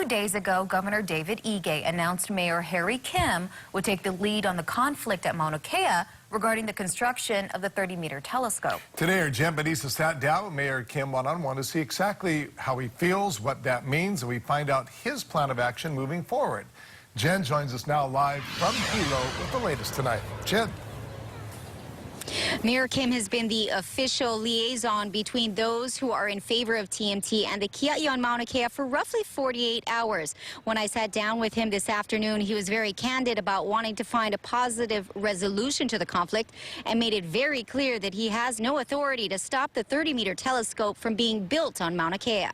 days ago, Governor David Ige announced Mayor Harry Kim would take the lead on the conflict at Mauna Kea regarding the construction of the 30-meter telescope. Today, our Jen Bonisa sat down with Mayor Kim one-on-one to see exactly how he feels, what that means, and we find out his plan of action moving forward. Jen joins us now live from Hilo with the latest tonight. Jen. Mayor Kim has been the official liaison between those who are in favor of TMT and the Kia'i on Mauna Kea for roughly 48 hours. When I sat down with him this afternoon, he was very candid about wanting to find a positive resolution to the conflict and made it very clear that he has no authority to stop the 30-meter telescope from being built on Mauna Kea.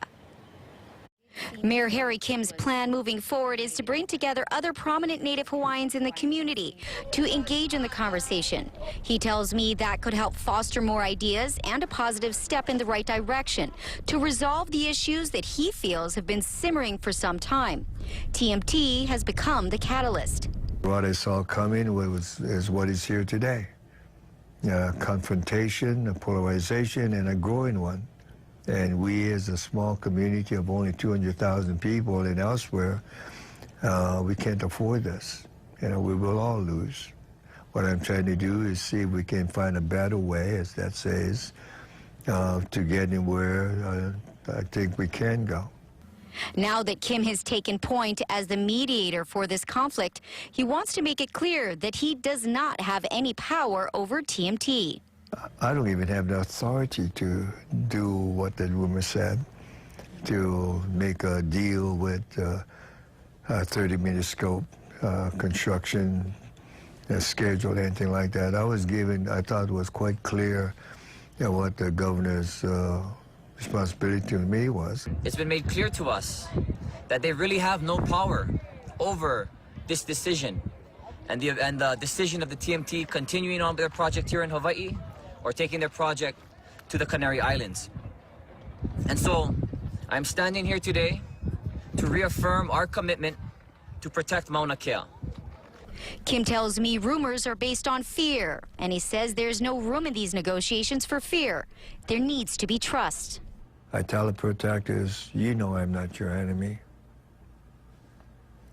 Mayor Harry Kim's plan moving forward is to bring together other prominent Native Hawaiians in the community to engage in the conversation. He tells me that could help foster more ideas and a positive step in the right direction to resolve the issues that he feels have been simmering for some time. TMT has become the catalyst. What I saw coming is what is here today. Confrontation, a polarization, and a growing one. And we, as a small community of only 200,000 people and elsewhere, we can't afford this. We will all lose. What I'm trying to do is see if we can find a better way, as that says, to getting where I think we can go. Now that Kim has taken point as the mediator for this conflict, he wants to make it clear that he does not have any power over TMT. I don't even have the authority to do what the rumor said, to make a deal with a 30-meter scope construction schedule, anything like that. I thought it was quite clear what the governor's responsibility to me was. It's been made clear to us that they really have no power over this decision and the decision of the TMT continuing on with their project here in Hawaii or taking their project to the Canary Islands. And so, I'm standing here today to reaffirm our commitment to protect Mauna Kea. Kim tells me rumors are based on fear, and he says there's no room in these negotiations for fear. There needs to be trust. I tell the protectors, you know I'm not your enemy.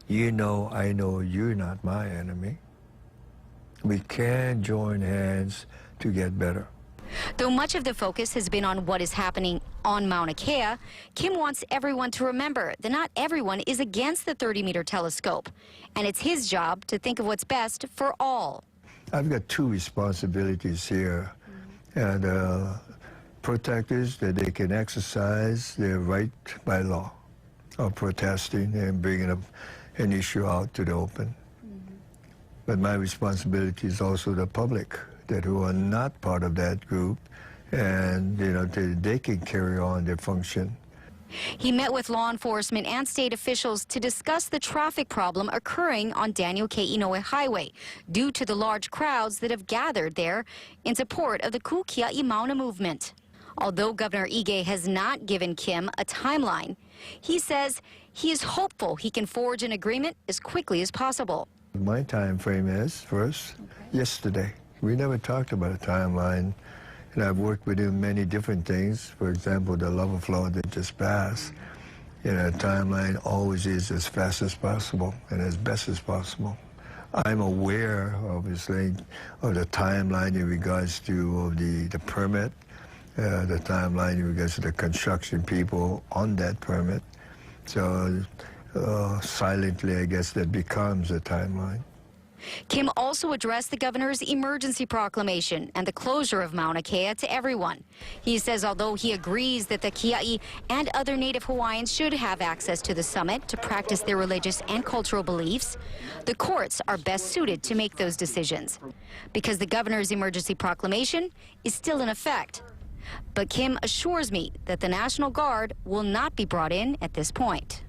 You know I know you're not my enemy. We can join hands to get better. Though much of the focus has been on what is happening on Mauna Kea, Kim wants everyone to remember that not everyone is against the 30-meter telescope, and it's his job to think of what's best for all. I've got two responsibilities here, and protectors, that they can exercise their right by law of protesting and bringing up an issue out to the open. But my responsibility is also the public, that who are not part of that group, and they can carry on their function. He met with law enforcement and state officials to discuss the traffic problem occurring on Daniel K. Inouye Highway due to the large crowds that have gathered there in support of the Kukia'i Mauna movement. Although Governor Ige has not given Kim a timeline, he says he is hopeful he can forge an agreement as quickly as possible. My time frame is, first, yesterday. We never talked about a timeline, and I've worked with him many different things. For example, the lava flow that just passed. A timeline always is as fast as possible and as best as possible. I'm aware, obviously, of the timeline in regards to the permit, the timeline in regards to the construction people on that permit. So silently, I guess, that becomes a timeline. Kim also addressed the governor's emergency proclamation and the closure of Mauna Kea to everyone. He says although he agrees that the Kia'i and other Native Hawaiians should have access to the summit to practice their religious and cultural beliefs, the courts are best suited to make those decisions because the governor's emergency proclamation is still in effect. But Kim assures me that the National Guard will not be brought in at this point.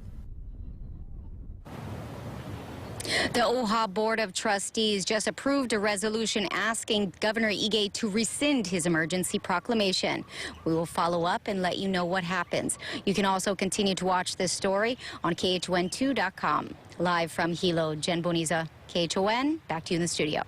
The OHA Board of Trustees just approved a resolution asking Governor Ige to rescind his emergency proclamation. We will follow up and let you know what happens. You can also continue to watch this story on KHON2.com. Live from Hilo, Jen Bonisa, KHON, back to you in the studio.